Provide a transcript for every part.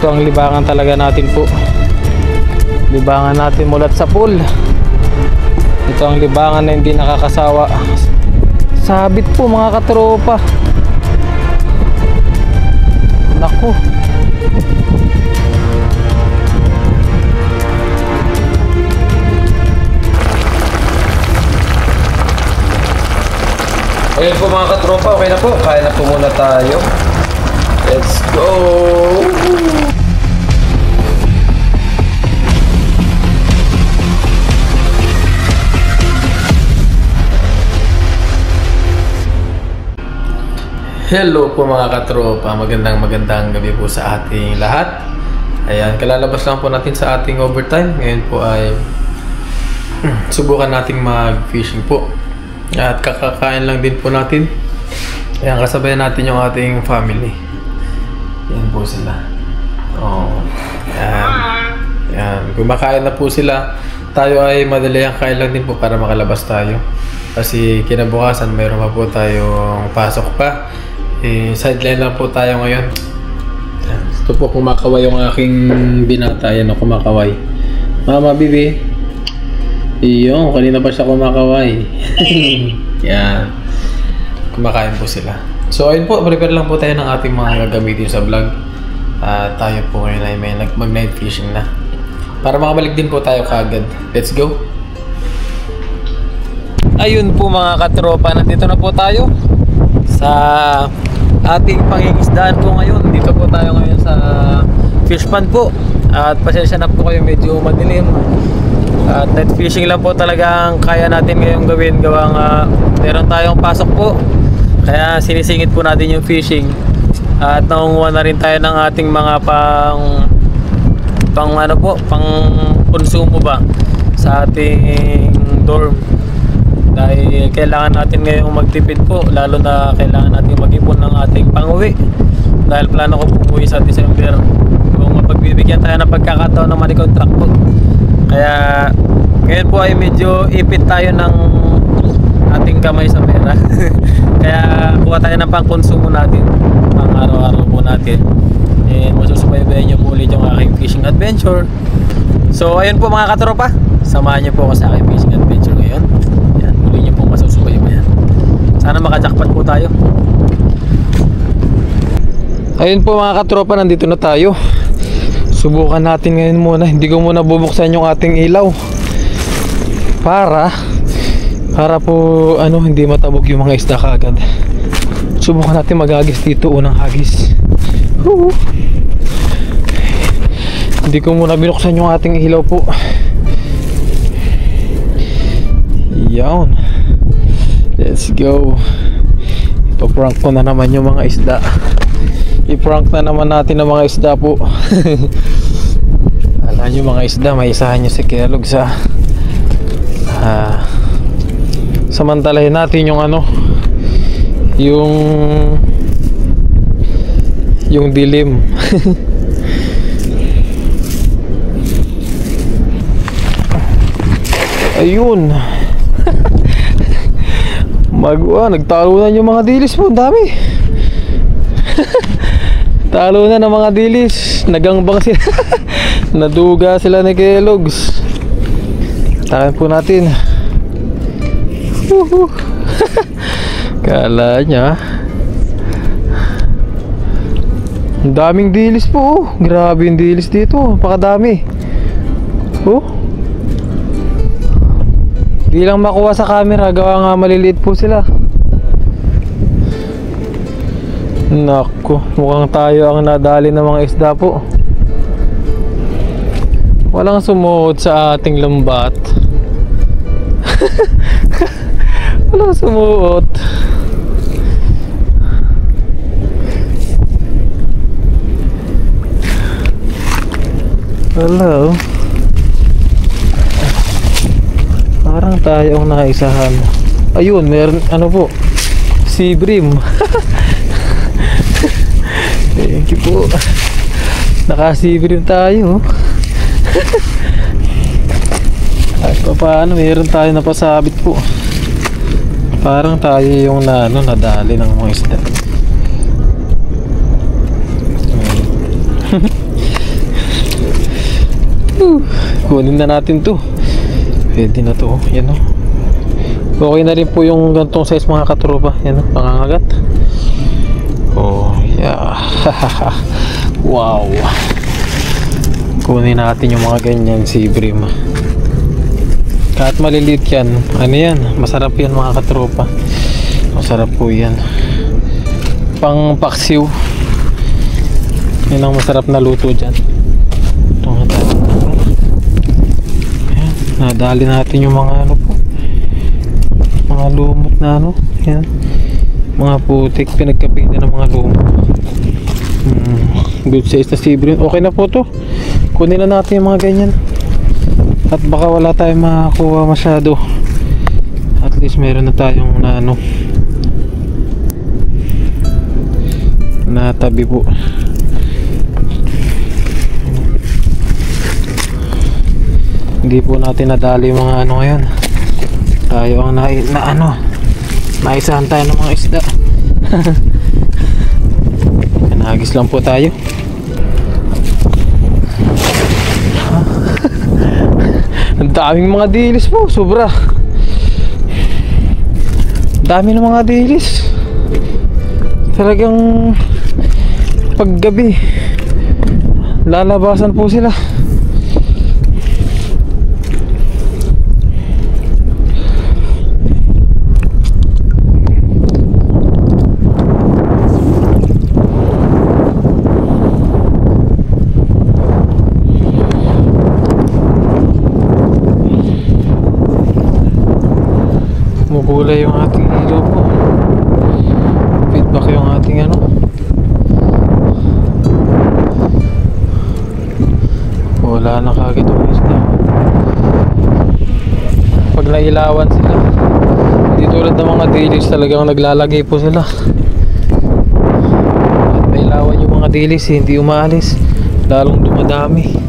Ito ang libangan talaga natin po. Libangan natin mulat sa pool. Ito ang libangan na hindi nakakasawa. Sabit po mga katropa. Naku. Ayun po mga katropa, okay na po. Kaya na po muna tayo. Let's go! Hello po mga katropa, magandang gabi po sa ating lahat. Ayan, kalalabas lang po natin sa ating overtime. Ngayon po ay subukan nating mag-fishing po. At kakakain lang din po natin. Ayan, kasabayan natin yung ating family. Yan po sila. Oh, ayan. Ayan, kumakain na po sila. Tayo ay madali ang kain lang din po para makalabas tayo. Kasi kinabukasan mayroon pa po tayong pasok pa. Sideline lang po tayo ngayon. Ito po kumakaway yung aking binata. Yan o, kumakaway. Mama, bibi. Iyon, kanina pa siya kumakaway. Yan. Kumakain po sila. So ayun po, prepare lang po tayo ng ating mga gagamitin sa vlog. Tayo po ngayon ay may mag-night fishing na. Para makabalik din po tayo kaagad. Let's go! Ayun po mga katropa, nandito na po tayo sa ating pangingisdaan po ngayon. Dito po tayo ngayon sa fish pond po. At pasensya na po kayo, medyo madilim. At night fishing lang po talaga ang kaya natin ngayong gawin. Gawang meron tayong pasok po. Kaya sinisingit po natin yung fishing. At nangunguha na rin tayo ng ating mga pang konsumo ba sa ating dorm. Dahil kailangan natin ngayong magtipid po, lalo na kailangan natin mag-ipon ng ating pang-uwi. Dahil plano ko po umuwi sa December. Kung mapagbibigyan tayo ng pagkakataon ng money contract po. Kaya ngayon po ay medyo ipit tayo ng ating kamay sa pera. Kaya kuha tayo ng pang-konsumo natin, pang araw-araw po natin. And masusubaybayan nyo po ulit yung aking fishing adventure. So ayun po mga katropa, samahan nyo po ako sa aking fishing adventure ngayon. Yan, muli nyo po masusubaybayan. Sana makajackpot po tayo. Ayun po mga katropa, nandito na tayo. Subukan natin ngayon muna. Hindi ko muna bubuksan yung ating ilaw para po hindi matabog yung mga isda kaagad. Subukan natin maghagis dito, unang hagis. Hindi ko muna binuksan yung ating ilaw po. Yan. Let's go. Ipaprank ko na naman yung mga isda. I-prank na naman natin ang mga isda po. Alam nyo mga isda, may isahan nyo si Kelog sa samantalahin natin yung yung dilim. Ayun. Nagtalunan yung mga dilis po, dami. Talo na ng mga dilis. Nagangbang sila. Naduga sila ni Kellogg's. Takan po natin. Kala niya. Ang daming dilis po. Grabe yung dilis dito. Pakadami. Di lang makuha sa camera. Gawa nga maliliit po sila. Naku, mukhang tayo ang nadali ng mga isda po. Walang sumuot sa ating lambat. Walang sumuot. Hello. Parang tayo ang naisahan. Ayun, meron po, sea bream. Thank you po. Naka-sea-bream tayo. At paano meron tayo napasabit po. Parang tayo yung nadali ng mga isda. Kunin na natin to. Pwede na to. Yan o. Okay na rin po yung gantong size mga katropa. Yan o, pangangagat. Oh, yeah. Wow. Kunin natin yung mga ganyan si Brim. Kahit maliliit yan, ano yan, masarap yan mga katropa. Masarap po yan. Pang paksiw. Yan ang masarap na luto dyan. Ito nga tayo. Ayan, nadali natin yung mga ano po, mga lumot na ano. Yan, mga putik, pinagkapitan ng mga lumot. Good size na si Brim. Okay na po to. Kunin na natin yung mga ganyan. At baka wala tayong makakuha masyado. At least meron na tayong na ano, na tabi po. Hindi po natin nadali yung mga ano ngayon. Tayo ang naisahan tayo ng mga isda. Nagis lang po tayo. Ang daming mga dilis po, sobra. Dami ng mga dilis. Talagang paggabi lalabasan po sila. Mubulay yung ating ilaw po. Feedback yung ating ano. Wala na kagad yung isda. Pag nailawan sila, hindi tulad ng mga dilis, talagang naglalagay po sila. At may ilawan yung mga dilis, hindi umaalis, lalong dumadami.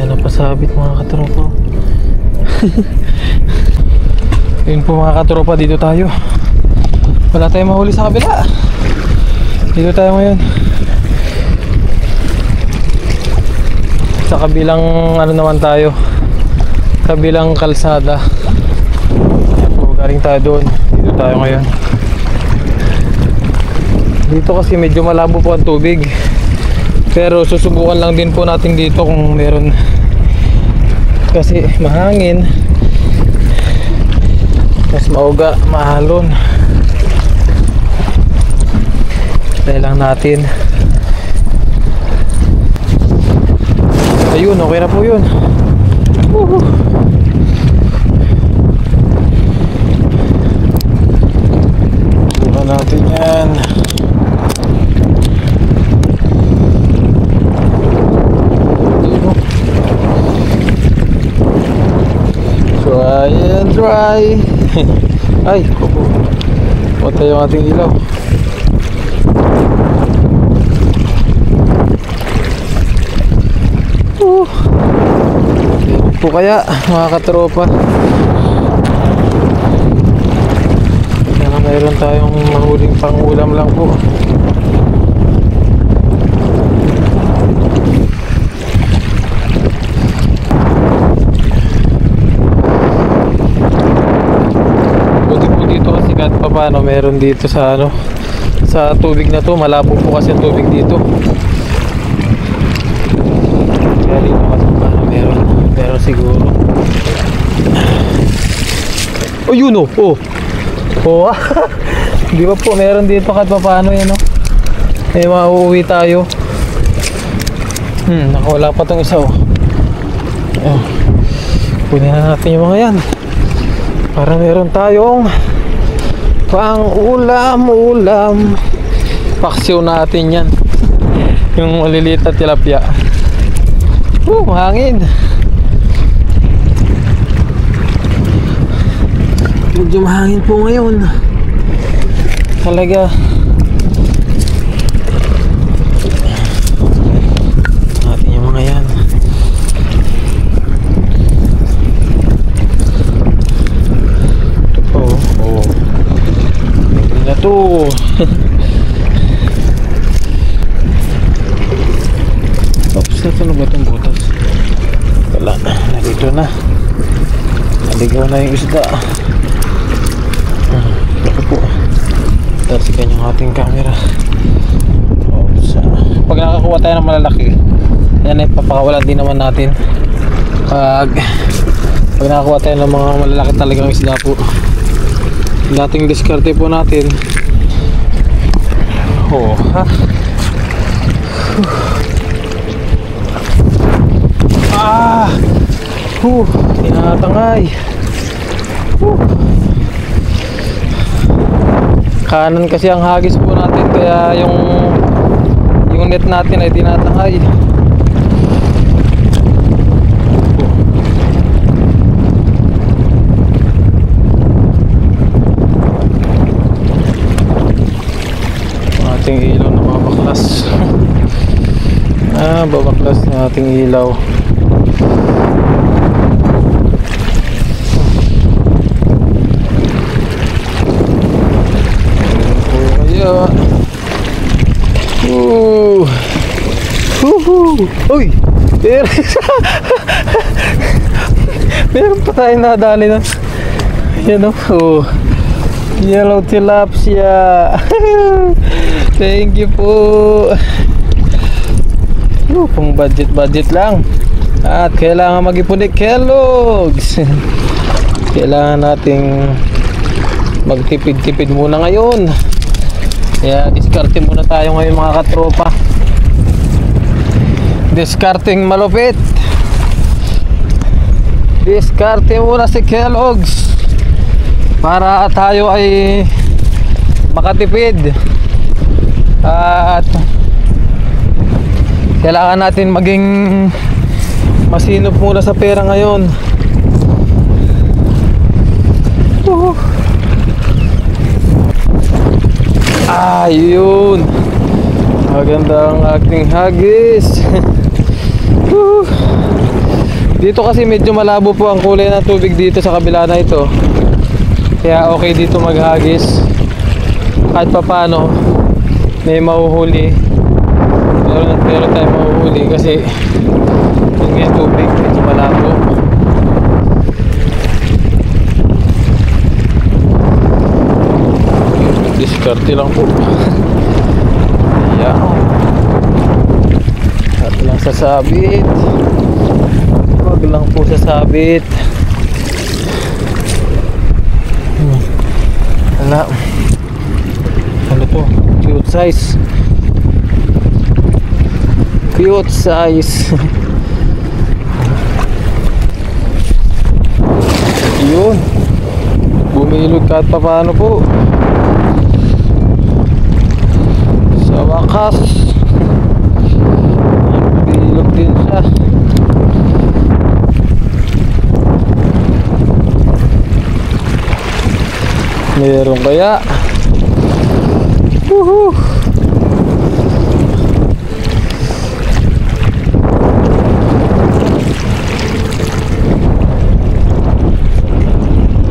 Napasabit mga katropa. Yun po mga katropa, dito tayo. Wala tayong mahuli sa kabila. Dito tayo ngayon sa kabilang ano naman tayo, kabilang kalsada. Ayan po, galing tayo doon. Dito tayo ngayon. Dito kasi medyo malabo po ang tubig, pero susubukan lang din po natin dito kung meron, kasi mahangin, mas mauga, mahalon. Try lang natin. Ayun, okay na po yun. Buka natin yan. Try and try. Ay, matay yung ating ilaw. Po kaya mga katropa, sana mayroon tayong mahuling pangulam lang po. Kahit pa paano meron dito sa ano, sa tubig na to. Malabo po kasi ang tubig dito. Kaya dito kasi paano meron siguro. Oh, yun oh. Oh. Di ba po meron dito kahit pa paano yan oh. Eh, mauuwi tayo. Nakawala pa tong isa oh. Kunin na natin yung mga yan para meron tayong pang ulam. Paksiw natin yan. Yung maliliit na tilapia. Mahangin. Medyo mahangin po ngayon. Talaga. Natin yung mga yan. Ito po. Na to. Ano ba itong butas? Wala na, nandito na. Naligaw na yung isda. Laki po. Tarsikan yung ating camera. Oops. Pag nakakuha tayo ng malalaki, yan ay papakawalan din naman natin. Pag nakakuha tayo ng mga malalaki talagang isda po, dating diskarte po natin. Oh, ha? Ah! Tinatangay. Kanan kasi ang hagis po natin, kaya yung net natin ay tinatangay. Ating ilaw na babaklas. Babaklas na ating ilaw. Uy! Meron pa tayo nadali na. Yan o. Yellow tilapia. Thank you po. Pang budget lang. At kailangan mag-ipunik Kellogg's. Kailangan nating magtipid-tipid muna ngayon. Kaya diskarte muna tayo ngayon mga katropa. Diskarting malupit. Diskarte muna si Kellogg's para tayo ay makatipid. At kailangan natin maging masinop muna sa pera ngayon. Ayun, maganda ang ating hagis. Dito kasi medyo malabo po ang kulay ng tubig dito sa kabila na ito, kaya okay dito maghagis. Kahit pa paano may mahuhuli, meron tayo mahuhuli kasi yung tubig medyo malabo. Diskarte lang po. Ayan. At lang sasabit. Wag lang po sasabit. Wala. Ano to? Cute size. Cute size. Yun. Bumilog kahit pa paano po. Sa wakas, bilog din siya. Meron kaya? Woohoo!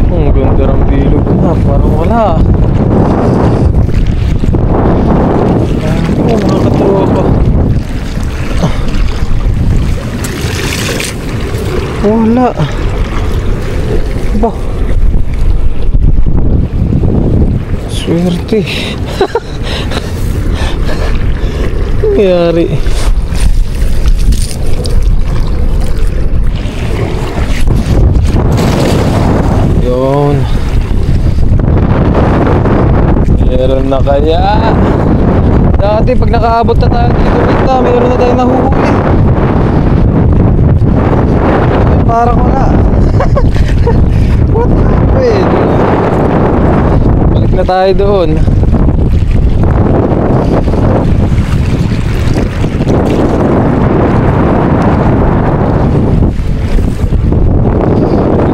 Ang ganda ng bilog na, parang wala. Mga katropa, wala ba? Swerte. Nangyari. Yun. Meron na kaya. Dati pag nakaabot na tayo dito, meron na tayong nahuhuli. Parang wala. What happened? Balik na tayo doon.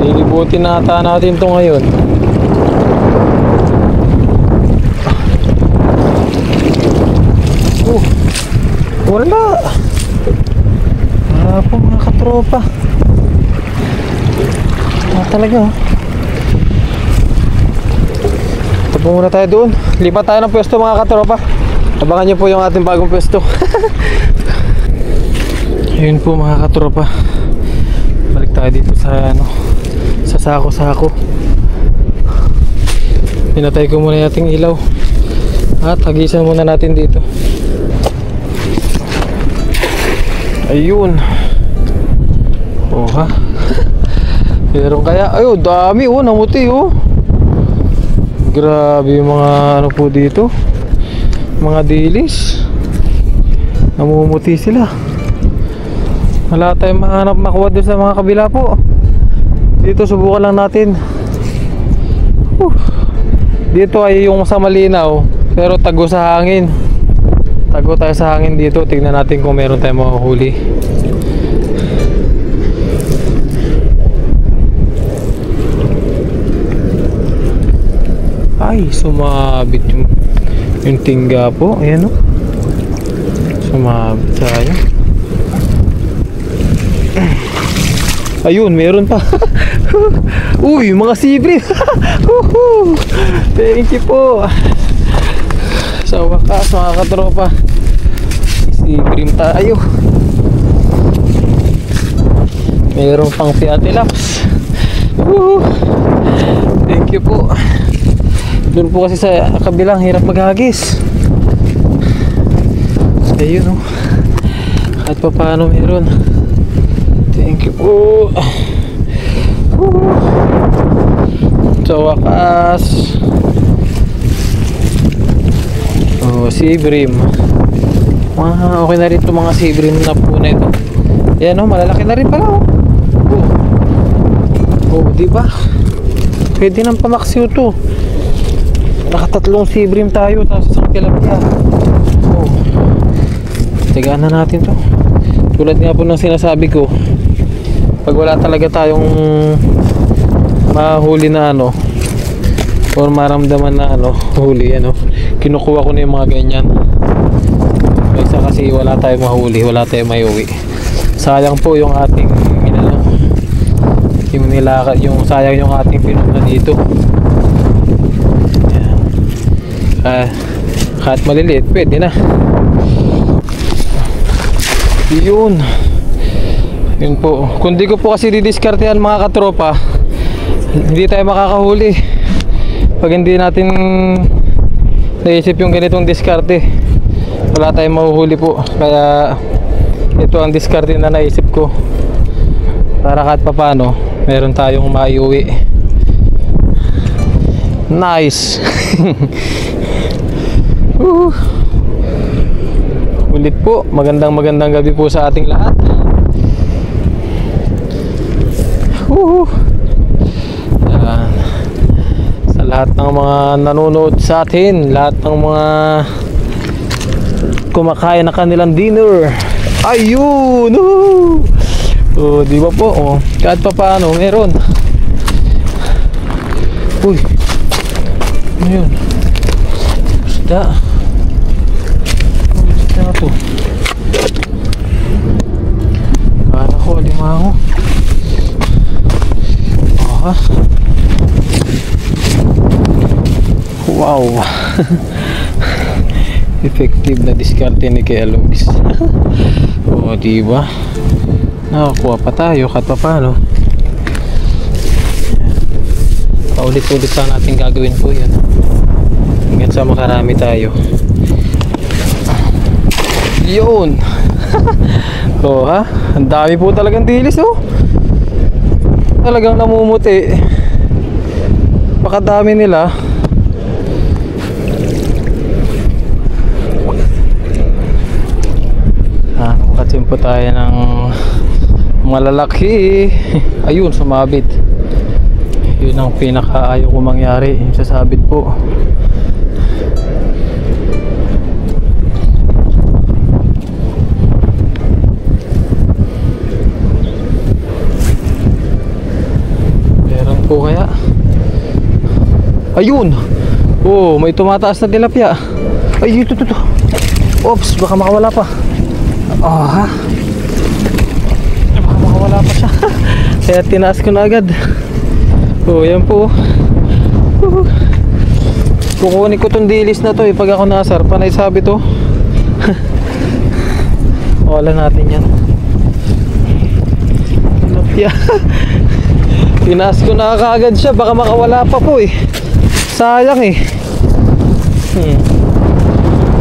Lilibutin na ata natin ito ngayon. Wala. Wala po mga katropa. Wala talaga. Ito po muna tayo doon. Lipat tayo ng pwesto mga katropa. Abangan nyo po yung ating bagong pwesto. Yun po mga katropa, balik tayo dito sa sa sako-sako. Pinatay ko muna yung ating ilaw at hagisan muna natin dito. Ayun. Oh ha. Pero kaya, ayo dami oh, namuti oh. Grabe yung mga ano po dito, mga dilis. Namumuti sila. Wala tayong mahanap makuha doon sa mga kabila po. Dito subukan lang natin. Dito ay yung sa malinaw, pero tago sa hangin. Tago tayo sa hangin dito. Tignan natin kung meron tayong mahuhuli. Ay, sumabit yung tingga po. Ayan o. Sumabit tayo. Ayun, meron pa. Uy, mga sibri. Thank you po. Sa wakas mga katropa, sibrim tayo. Meron pang Fiatilaps. Thank you po. Doon po kasi sa kabilang hirap maghagis. Ayun o. Kahit pa paano meron. Thank you po. Sa wakas. Oh, sibrim. Okay na rin itong mga sibrim na po na ito. Yan o, malalaki na rin pala o. Oh, diba? Pwede nang pamaksiw to. Nakatatlong sibrim tayo, tapos isang tilapia. Oh, tigaan na natin to. Tulad nga po ng sinasabi ko, pag wala talaga tayong mahuli na ano, or maramdaman na ano, huli ano, kinukuha ko na yung mga ganyan. Kaysa kasi wala tayong mahuli, wala tayong maiuwi. Sayang po yung ating yung nilakad, yung sayang yung ating pinunta dito. Kahit maliliit pwede na. Yun po. Kung di ko po kasi didiskartehan mga katropa, hindi tayo makakahuli pag hindi natin naisip yung ganitong diskarte. Wala tayong mahuhuli po. Kaya ito ang diskarte na naisip ko, para kahit papano meron tayong maiuwi. Nice. Ulit po, magandang gabi po sa ating lahat. Sa lahat ng mga nanonood sa atin, lahat ng mga kumakain na kanilang dinner. Ayun! Oh, di ba po? Oh, kahit pa paano meron. Uy. Ayun. Isda. Isda na to. Kala ko alimango. Aha. Wow. Effective na diskarte ni Kuya Luis. Oh, di ba? Nakakuha pa tayo kahit pa paano. Paulit-ulit lang natin gagawin po yan hanggang sa makarami tayo. Yun. Oh ha, ang dami po talagang dilis oh. Talagang namumuti. Pakadami nila. Makatsimpo tayo ng malalaki. Ayun, sumabit. Yun ang pinakaayaw ko mangyari, yung sasabit po. Meron po kaya? Ayun! Oh, may tumataas na tilapia. Ay, ito. Oops, baka makawala pa. Oh, ha? Baka makawala pa siya. Kaya tinaas ko na agad. Oh, yan po. Kukunin ko tong dilis na to pag ako nasar. Panay sabi to. Wala natin yan. Yeah. Tinaas ko na kaagad siya, baka makawala pa po eh. Sayang eh.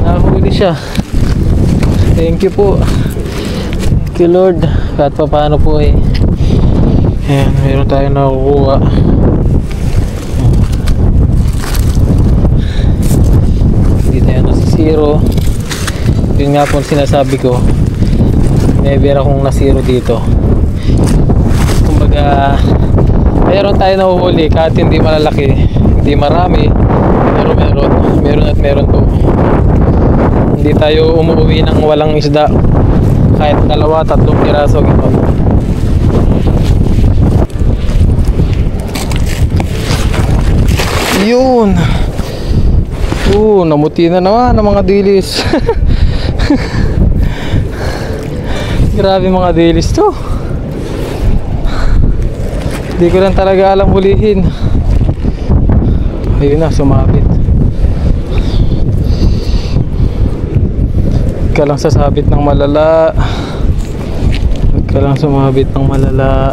Nahuli siya. Thank you po. Thank you Lord. Kahit pa paano po eh. Ayan, meron tayong nakukuha. Hindi tayo nasisiro. Yun nga po sinasabi ko, never akong nasiro dito. Kumbaga meron tayo nahuhuli kahit hindi malalaki, hindi marami, pero meron at meron po. Hindi tayo umuwi ng walang isda, kahit 2-3 piraso gano'n. Yun. Namuti na naman ang mga dilis. Grabe mga dilis to. Hindi ko lang talaga alam hulihin. Ayun na, sumabit. Huwag ka lang sasabit ng malala. Huwag ka lang sumabit ng malala.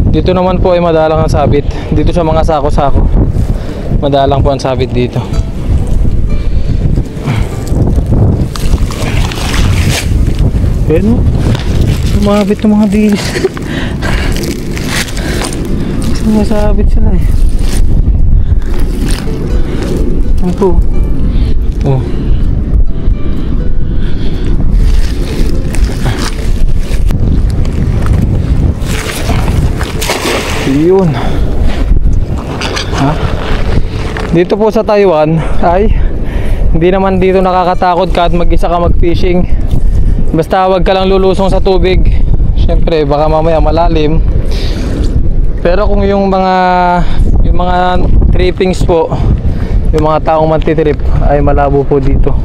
Dito naman po ay madalang ang sabit. Dito sa mga sako-sako, madalang po ang sabit dito. Ayan o, sumabit ng mga dilis. Sumasabit sila eh. Ano po? Oh. Yun. Ha? Dito po sa Taiwan ay hindi naman dito nakakatakot kahit mag-isa ka mag-fishing. Basta wag ka lang lulusong sa tubig. Siyempre baka mamaya malalim. Pero kung yung mga trippings po, yung mga taong mantitrip ay malabo po dito.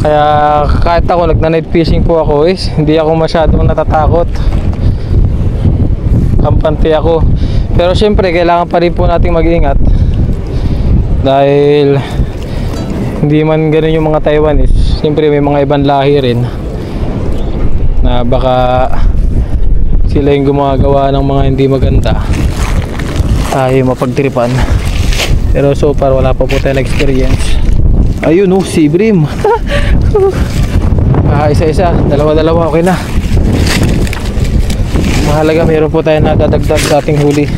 Kaya kahit ako nagna-night fishing po ako hindi ako masyadong natatakot. Kampante ako. Pero syempre kailangan pa rin po nating mag-ingat. Dahil hindi man ganun yung mga Taiwanese. Syempre may mga ibang lahi rin na baka sila yung gumagawa ng mga hindi maganda, tayo mapagtripan. Pero so far wala pa po tayong experience. Ayun sea bream. Isa-isa, dalawa-dalawa, okay na. Mahalaga meron po tayo nadadagdag sa ating huli.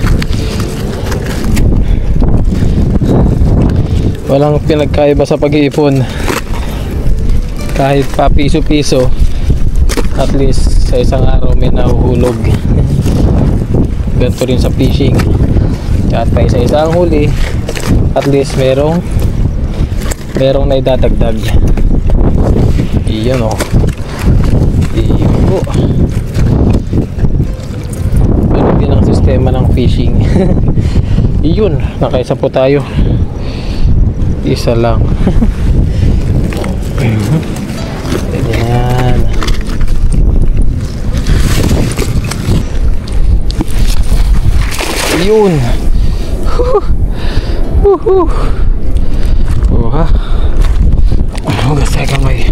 Walang pinagkaiba sa pag-iipon. Kahit pa piso-piso, at least sa isang araw may nahuhulog. Ganito rin sa fishing. Kahit pa isa-isa ang huli, at least merong naidadagdag. Iyon o. Iyon po. Ganun din ang sistema ng fishing. Iyon, nakaisa po tayo. Isa lang. Ganyan. Yun. Ha. Hugas tayo kamay.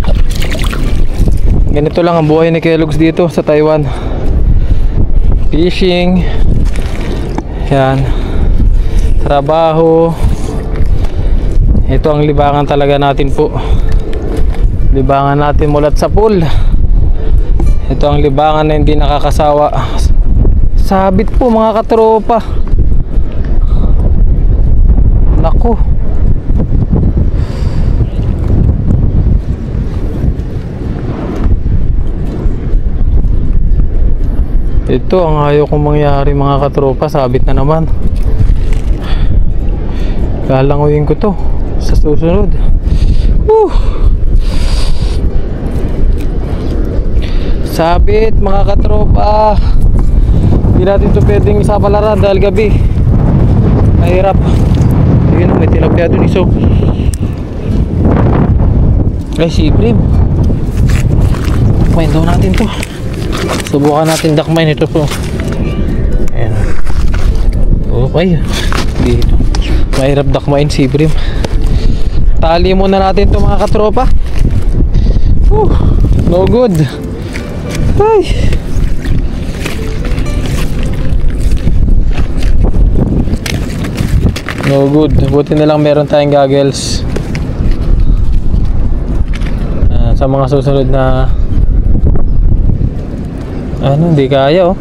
Ganito lang ang buhay ni Kellogg's dito sa Taiwan. Fishing. Yan. Trabaho. Ito ang libangan talaga natin po. Libangan natin mulat sa pool. Ito ang libangan na hindi nakakasawa. Sabit po mga katropa. Naku. Ito ang ayaw kong mangyari mga katropa. Sabit na naman. Lalanguyin ko to sa susunod. Sabit mga katropa. Hindi natin ito pwedeng isapalaran dahil gabi. Mahirap. Ayun, may tilapia dun iso. Ay, sea-bream. Dakmain daw natin to. Subukan natin dakmain ito po. Ayan. Okay. Dito. Mahirap dakmain sea-bream. Tali muna natin ito mga katropa. No good. Ay. No good. Buti na lang meron tayong goggles. Sa mga susunod na hindi kaya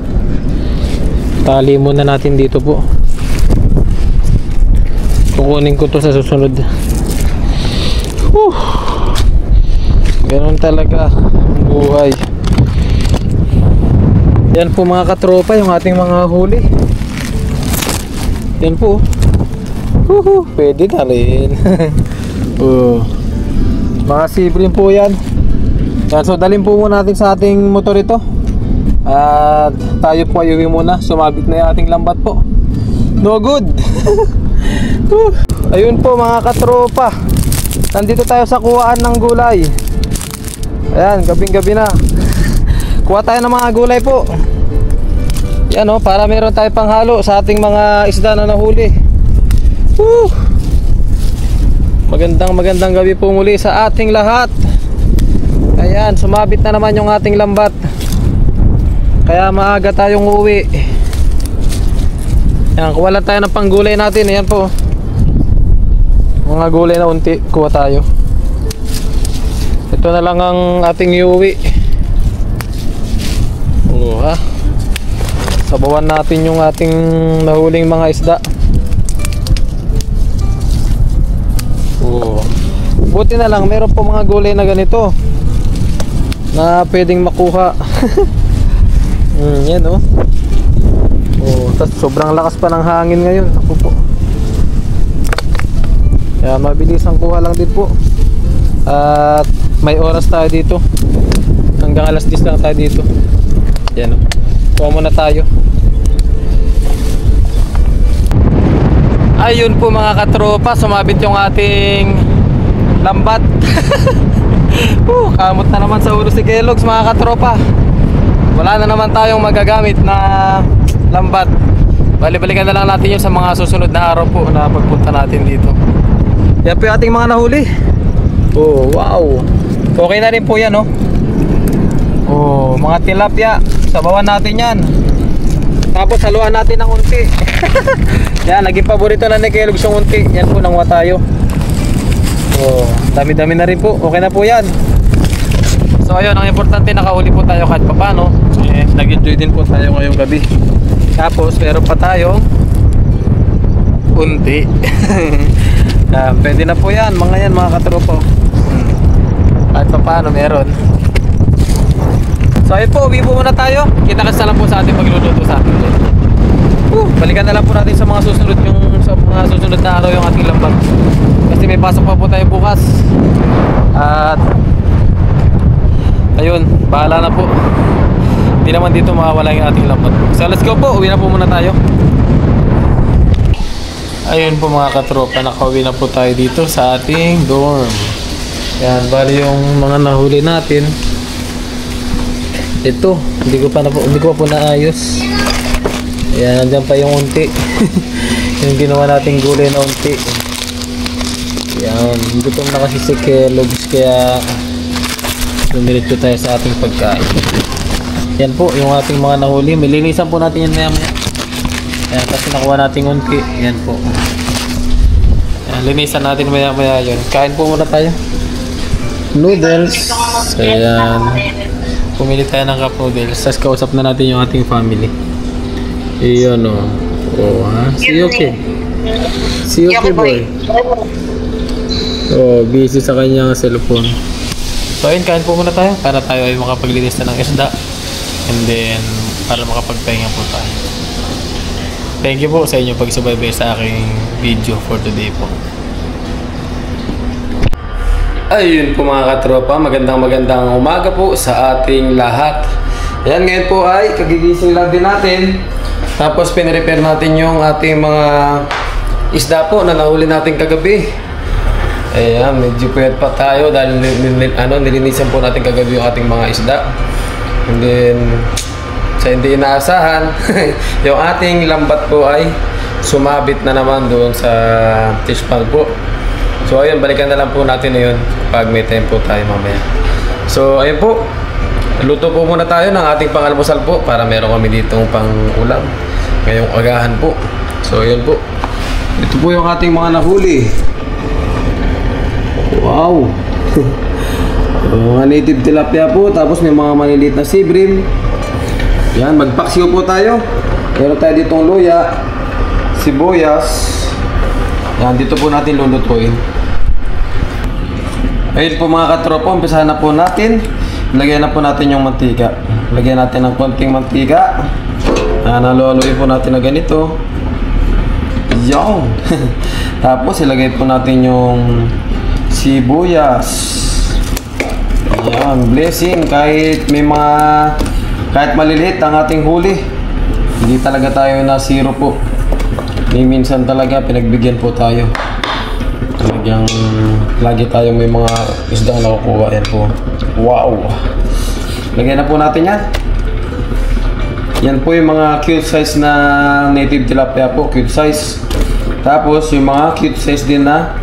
tali muna natin dito po. Kukunin ko to sa susunod. Ganun talaga ang buhay. Yan po mga katropa yung ating mga huli. Yan po. Pwede na rin. Mga sibling po yan. So dalhin po muna natin sa ating motor ito. At tayo po ay uwi muna. Sumabit na yung ating lambat po. No good. Ayun po mga katropa, nandito tayo sa kuhaan ng gulay. Ayan, gabing gabi na. Kuha tayo ng mga gulay po. Yan para meron tayo panghalo sa ating mga isda na nahuli. Magandang gabi po muli sa ating lahat. Ayan, sumabit na naman yung ating lambat. Kaya maaga tayong uuwi. Ayan, kuha lang tayo ng panggulay natin. Ayan po, mga gulay na unti, kuha tayo. Ito na lang ang ating iuwi. Sabawan natin yung ating nahuling mga isda. Buti na lang meron po mga gulay na ganito na pwedeng makuha. Yan tas sobrang lakas pa ng hangin ngayon. Ako po, kaya mabilis ang kuha lang din po. At may oras tayo dito. Hanggang alas 10 lang tayo dito. Yan kuha muna tayo. Ayun po mga katropa, sumabit yung ating lambat. Kamot na naman sa ulo si Kellogg's mga katropa. Wala na naman tayong magagamit na lambat. Bali-balikan na lang natin yun sa mga susunod na araw po na pagpunta natin dito. Yan po yung ating mga nahuli. Wow. Okay na rin po yan mga tilapia. Sabawan natin yan. Tapos haluan natin ng unti. Yan, naging paborito na ni Kellogg's yung unti. Yan po, nangwa tayo. Dami-dami na rin po. Okay na po yan. So ayun, ang importante, nakahuli po tayo kahit papano. Nag-enjoy din po tayo ngayong gabi. Tapos meron pa tayong unti. Pwede na po yan mga katropa. Kahit papano meron. So ayun po, uwi po muna tayo. Kita-kits na lang po sa ating magluluto sa ating doon. Balikan na lang po natin sa mga susunod na araw yung ating lambat. Kasi may pasok pa po tayo bukas. At ayun, bahala na po. Hindi naman dito makawala yung ating lambat. So let's go po, uwi na po muna tayo. Ayun po mga katropa, nakauwi na po tayo dito sa ating dorm. Yan, bali yung mga nahuli natin. Ito, hindi ko pa po naayos. Ayan, nandiyan pa yung unti. Yung ginawa nating gulay na unti. Yan, gutom na kasi si Kellogg's, kaya dumiretso tayo sa ating pagkain. Yan po, yung ating mga nahuli. Milinisan po natin yan maya-maya. Ayan, kasi nakuha nating unti. Yan po. Ayan, linisan natin maya-maya yun. Kain po muna tayo. Noodles. Ayan. Pumili tayo ng cup noodles. Tapos kausap na natin yung ating family. Iyon Si Yuki. Si Yuki boy. Busy sa kanyang cellphone. So ayun, kain po muna tayo para tayo ay makapaglinis na ng isda. And then para makapagpahinga po tayo. Thank you po sa inyong pagsubaybay sa aking video for today po. Ayun po mga katropa, magandang umaga po sa ating lahat. Ayan, ngayon po ay kagigising lang din natin. Tapos pinrepair natin yung ating mga isda po na nahuli natin kagabi. Ayan, medyo puyat pa tayo dahil nilinisan po natin kagabi yung ating mga isda. And then sa hindi inaasahan, yung ating lambat po ay sumabit na naman doon sa fish pond po. So ayun, balikan na lang po natin na yun pag may time po tayo mamaya. So ayun po, luto po muna tayo ng ating pangalmusal po para meron kami ditong pang ulam ngayong agahan po. So ayun po, ito po yung ating mga nahuli. Wow. Mga native tilapia po, tapos may mga maliliit na sea bream. Yan, magpaksiw po tayo. Meron tayo ditong luya, sibuyas. Yan, dito po natin lulutuin. Ayun po mga katropa, umpisahan na po natin. Lagyan na po natin yung mantika. Lagyan natin ng konting mantika. Naluhaluin po natin na ganito. Yan. Tapos ilagay po natin yung sibuyas. Yan, blessing. Kahit maliliit ang ating huli, hindi talaga tayo na zero po. Minsan talaga pinagbigyan po tayo. Talagang lagi tayo may mga isdang nakukuha. Yan po. Wow. Lagyan na po natin yan. Yan po yung mga cute size na native tilapia po. Cute size. Tapos yung mga cute size din na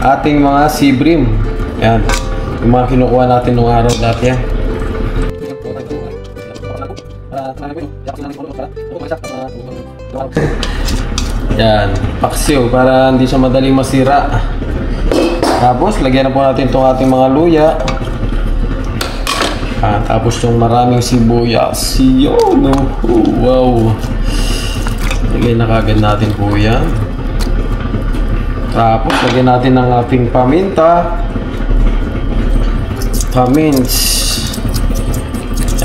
ating mga sea bream. Yan. Yung mga kinukuha natin nung araw dati yan. Yan. Paksiw para hindi siya madaling masira. Tapos lagyan na po natin itong ating mga luya. Tapos yung maraming sibuyas. Yun. Wow. Lagyan na kagad natin po yan. Tapos lagyan natin ng ating paminta. Pamins.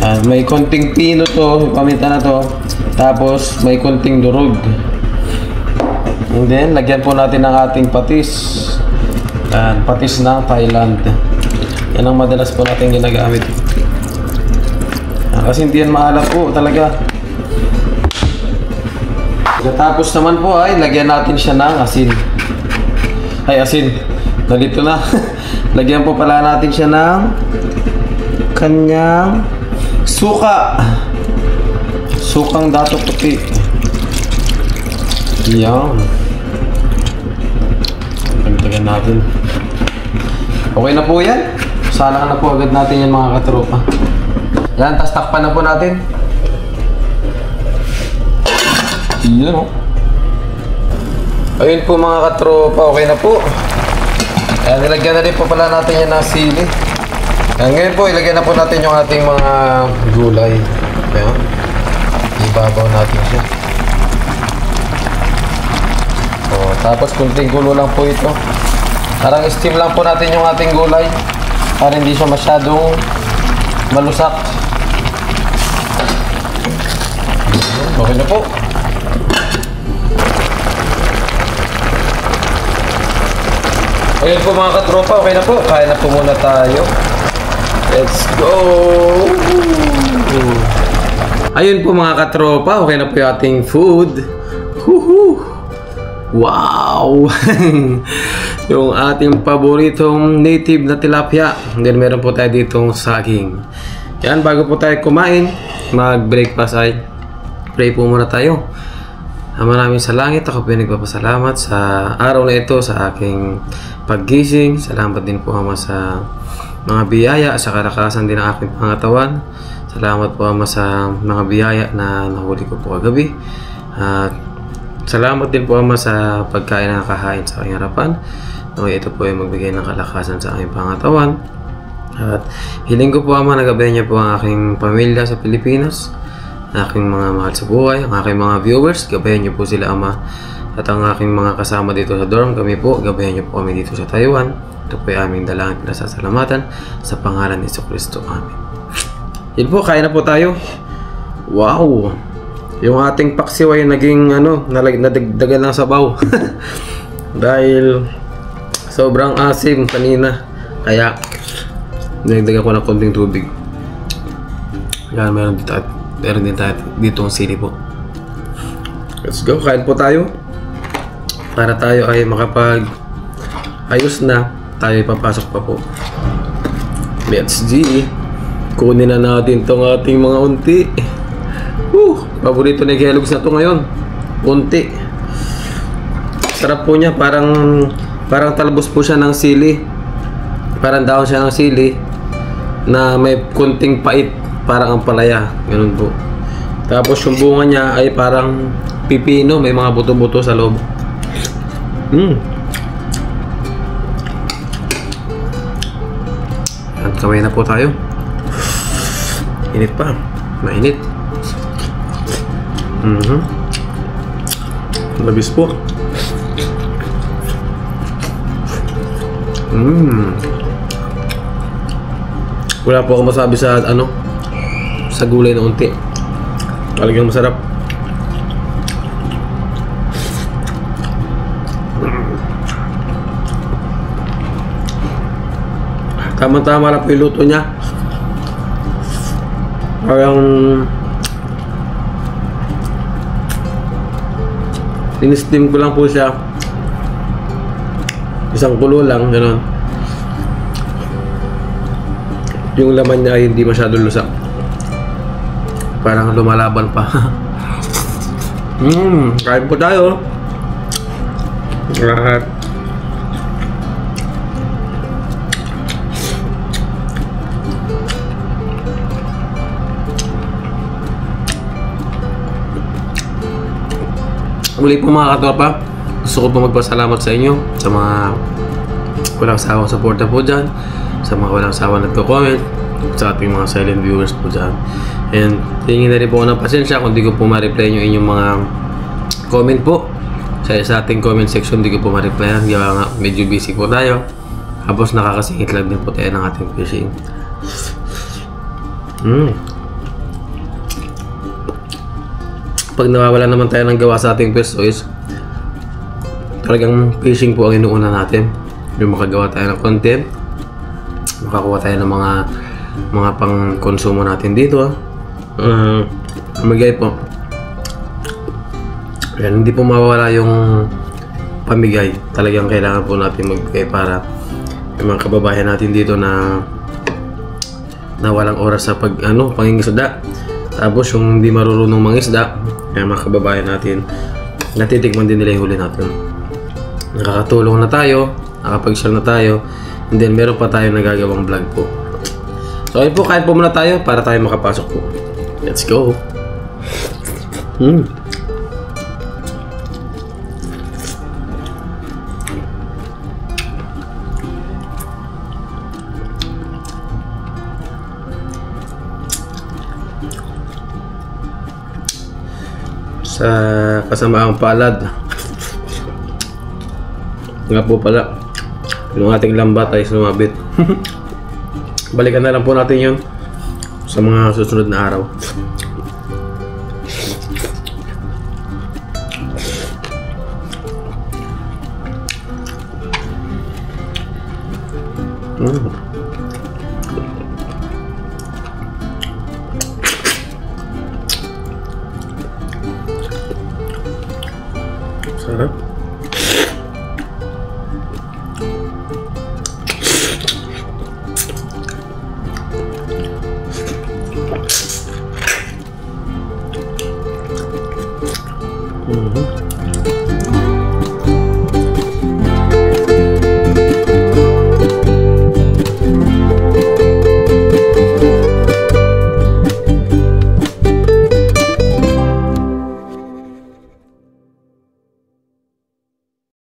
Yan. May konting pino to. Yung paminta na to. Tapos may konting durog. And then lagyan po natin ng ating patis. Yan. Patis ng Thailand. Yan ang madalas po natin ginagamit. Kasi hindi yan maalat po talaga. Tapos naman po ay lagyan natin siya ng asin. Ay asin, nalito na. Lagyan po pala natin siya ng kanyang suka. Sukang dato puti. Yan. Lagyan natin. Okay na po yan. Salang na po agad natin yan mga katropa. Yan, tas takpan na po natin. Yan o. Ayun po mga katropa, okay na po. Yan, nilagyan na rin po pala natin yan ng sili. Yan, ngayon po, ilagyan na po natin yung ating mga gulay. Yan. Ibabaw natin siya. So, tapos kunting gulo lang po ito. Parang steam lang po natin yung ating gulay para hindi siya masyadong malusak. Okay na po. Ayun po mga katropa, okay na po. Kain na po muna tayo. Let's go! Ayun po mga katropa, okay na po yung ating food. Woohoo! Wow! Yung ating paboritong native na tilapia. Then meron po tayo ditong saging. Yan, bago po tayo kumain, mag-breakfast ay pray po muna tayo. Ama namin sa langit, ako po nagpapasalamat sa araw na ito, sa aking paggising. Salamat din po Ama sa mga biyaya, sa kalakasan din ng aking pangatawan. Salamat po Ama sa mga biyaya na nahuli ko po kagabi. At salamat din po Ama sa pagkain na nakahain sa aking harapan. Ito po ay magbigay ng kalakasan sa aking pangatawan. At hiling ko po Ama, nagabayan niyo po ang aking pamilya sa Pilipinas, aking mga mahal sa buhay, ang aking mga viewers, gabayan niyo po sila Ama. At ang aking mga kasama dito sa dorm, kami po, gabayan niyo po kami dito sa Taiwan. Ito po ay aming dalangin pinasasalamatan sa pangalan ni Jesucristo. Amen. Yun po, kain na po tayo. Wow! Yung ating paksiw ay naging nadagdagan ng sabaw. Dahil sobrang asim kanina. Kaya dinagdagan ko ng konting tubig. Yan, meron din tayo dito ang sili po. Let's go, kain po tayo. Para tayo ay makapag ayos na, tayo papasok pa po. Let's G. Kunin na natin tong ating mga unti. Paborito ni Kellogg's na to ngayon. Unti. Sarap po niya, parang Parang talbos po siya ng sili. Parang dahon siya ng sili na may kunting pait, parang ampalaya. Ganun po. Tapos yung bunga niya ay parang pipino, may mga buto-buto sa loob. At kamay na po tayo. Init pa. Mainit. Labis po. Wala po akong masabi sa sa gulay na unti. Talagang masarap. Tama-tama lang po yung luto niya. Parang in-steam ko lang po siya. Isang kulo lang, gano'n. Yung laman niya ay hindi masyadong lusak. Parang lumalaban pa. Kain po tayo. Lahat. Muli po mga katropa, gusto ko po magpasalamat sa inyo sa mga walang sawang suporta po dyan, sa mga walang sawang nagko-comment, sa ating mga silent viewers po dyan. And tingin na rin po ng pasensya kung di ko po ma-reply yung inyong mga comment po sa ating comment section. Di ko po ma-replyan, gawa nga medyo busy po tayo, tapos nakakasingit lang din po tayo ng ating fishing. Pag nawawala naman tayo ng gawa sa ating pwesto is talagang fishing po ang inuuna natin. Yung makagawa tayo ng content, makakuha tayo ng mga pang konsumo natin dito. Pamigay po. Ayan, hindi po mawawala yung pamigay. Talagang kailangan po natin magbigay para yung mga kababayan natin dito na walang oras sa pangingisda. Tapos yung hindi marunong mangisda, kaya mga kababayan natin, natitikman din nila yung huli natin. Nakakatulong na tayo, nakapag-share na tayo, and then meron pa tayo nagagawang vlog po. So ayun po, kain po muna tayo para tayo makapasok po. Let's go! Sa kasamaang palad nga po pala, yung ating lambat ay sumabit. Balikan na lang po natin yun sa mga susunod na araw. Sarap. Mm-hmm.